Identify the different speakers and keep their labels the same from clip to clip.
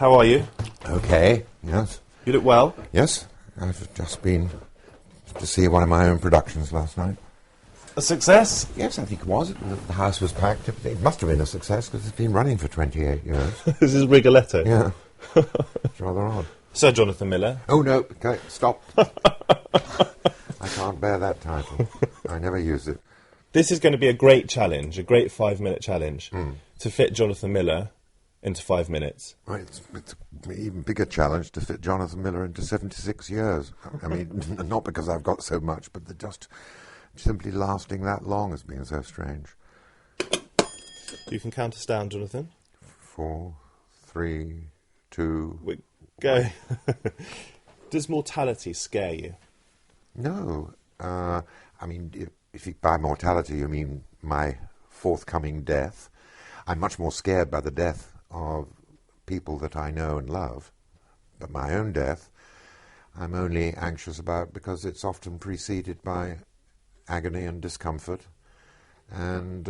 Speaker 1: how are you?
Speaker 2: Okay, yes.
Speaker 1: You look well.
Speaker 2: Yes, I've just been to see one of my own productions last night.
Speaker 1: A success?
Speaker 2: Yes, I think it was. The house was packed. It must have been a success because it's been running for 28 years.
Speaker 1: This is Rigoletto.
Speaker 2: Yeah. It's rather odd.
Speaker 1: Sir Jonathan Miller.
Speaker 2: Oh, no. Okay, stop. I can't bear that title. I never use it.
Speaker 1: This is going to be a great challenge, a great 5-minute challenge, to fit Jonathan Miller into 5 minutes.
Speaker 2: Well, it's an even bigger challenge to fit Jonathan Miller into 76 years. I mean, not because I've got so much, but just simply lasting that long has been so strange.
Speaker 1: You can count us down, Jonathan.
Speaker 2: 4, 3, 2...
Speaker 1: Go. Does mortality scare you?
Speaker 2: No. I mean, if by mortality you mean my forthcoming death, I'm much more scared by the death of people that I know and love. But my own death, I'm only anxious about because it's often preceded by agony and discomfort, and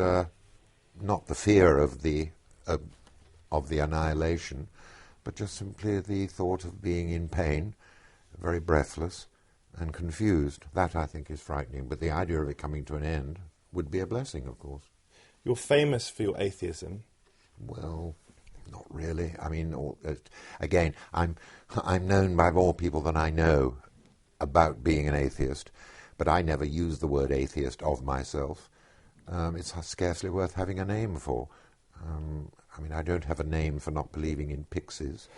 Speaker 2: not the fear of the annihilation, but just simply the thought of being in pain, very breathless and confused. That, I think, is frightening, but the idea of it coming to an end would be a blessing, of course.
Speaker 1: You're famous for your atheism.
Speaker 2: Well, not really. I mean, again, I'm known by all people that I know about being an atheist, but I never use the word atheist of myself. It's scarcely worth having a name for. I mean, I don't have a name for not believing in pixies.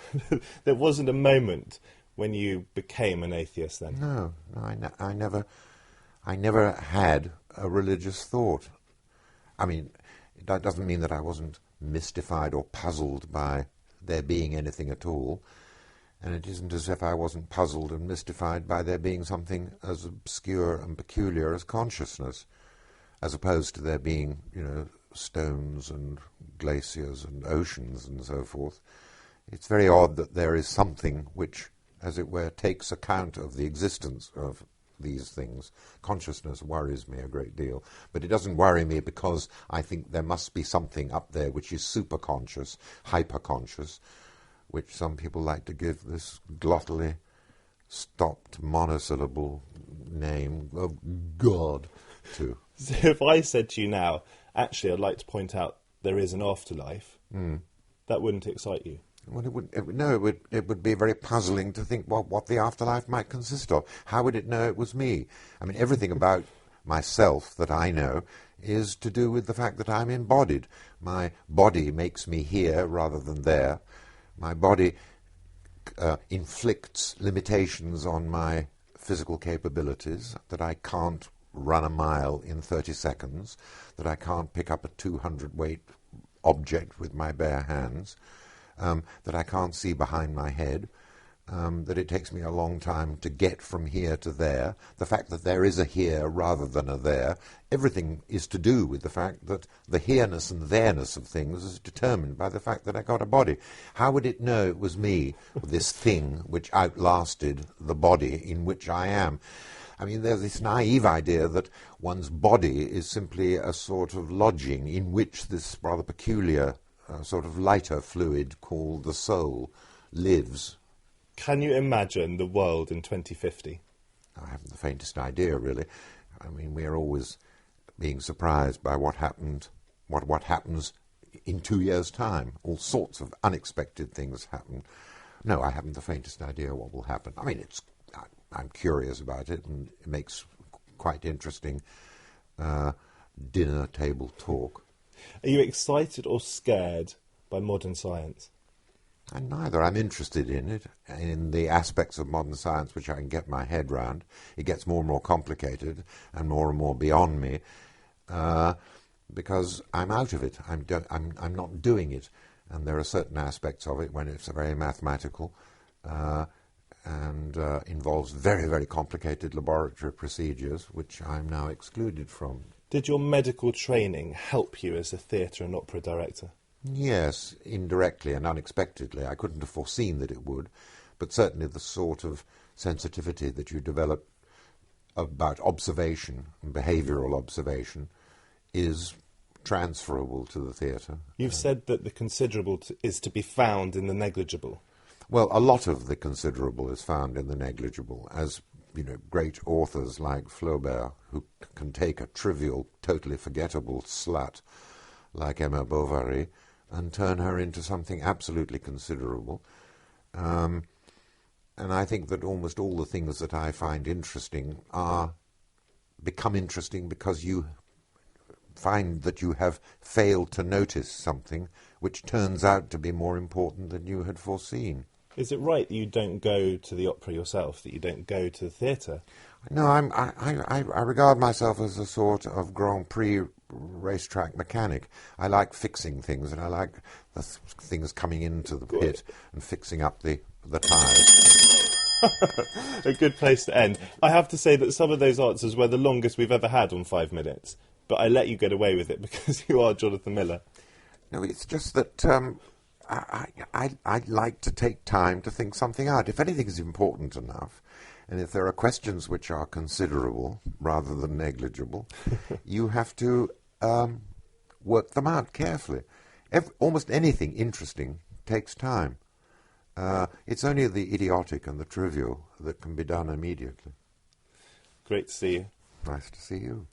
Speaker 1: There wasn't a moment when you became an atheist then?
Speaker 2: No, I never had a religious thought. I mean, that doesn't mean that I wasn't mystified or puzzled by there being anything at all. And it isn't as if I wasn't puzzled and mystified by there being something as obscure and peculiar as consciousness, as opposed to there being, stones and glaciers and oceans and so forth. It's very odd that there is something which, as it were, takes account of the existence of these things. Consciousness worries me a great deal, but it doesn't worry me because I think there must be something up there which is superconscious, hyperconscious, which some people like to give this glottally stopped monosyllable name of God to.
Speaker 1: So if I said to you now, actually, I'd like to point out there is an afterlife, that wouldn't excite you?
Speaker 2: Well, it would be very puzzling to think what the afterlife might consist of. How would it know it was me? I mean, everything about myself that I know is to do with the fact that I'm embodied. My body makes me here rather than there. My body inflicts limitations on my physical capabilities, that I can't run a mile in 30 seconds, that I can't pick up a 200-weight object with my bare hands, that I can't see behind my head, that it takes me a long time to get from here to there, the fact that there is a here rather than a there. Everything is to do with the fact that the here-ness and there-ness of things is determined by the fact that I got a body. How would it know it was me, this thing which outlasted the body in which I am? I mean, there's this naive idea that one's body is simply a sort of lodging in which this rather peculiar sort of lighter fluid called the soul lives.
Speaker 1: Can you imagine the world in 2050?
Speaker 2: I haven't the faintest idea, really. I mean, we're always being surprised by what happens in 2 years' time. All sorts of unexpected things happen. No, I haven't the faintest idea what will happen. I mean, I'm curious about it, and it makes quite interesting dinner table talk.
Speaker 1: Are you excited or scared by modern science?
Speaker 2: And neither. I'm interested in it, in the aspects of modern science which I can get my head round. It gets more and more complicated and more beyond me because I'm out of it. I'm not doing it. And there are certain aspects of it when it's very mathematical and involves very, very complicated laboratory procedures, which I'm now excluded from.
Speaker 1: Did your medical training help you as a theatre and opera director?
Speaker 2: Yes, indirectly and unexpectedly. I couldn't have foreseen that it would, but certainly the sort of sensitivity that you develop about observation and behavioural observation is transferable to the theatre.
Speaker 1: You've said that the considerable is to be found in the negligible.
Speaker 2: Well, a lot of the considerable is found in the negligible, as great authors like Flaubert, who can take a trivial, totally forgettable slut like Emma Bovary and turn her into something absolutely considerable. And I think that almost all the things that I find interesting become interesting because you find that you have failed to notice something which turns out to be more important than you had foreseen.
Speaker 1: Is it right that you don't go to the opera yourself, that you don't go to the theatre?
Speaker 2: No, I regard myself as a sort of Grand Prix racetrack mechanic. I like fixing things, and I like the things coming into the pit and fixing up the tyres.
Speaker 1: A good place to end. I have to say that some of those answers were the longest we've ever had on 5 minutes, but I let you get away with it because you are Jonathan Miller.
Speaker 2: No, it's just that I like to take time to think something out. If anything is important enough, and if there are questions which are considerable rather than negligible, you have to work them out carefully. Almost anything interesting takes time. It's only the idiotic and the trivial that can be done immediately.
Speaker 1: Great to see you.
Speaker 2: Nice to see you.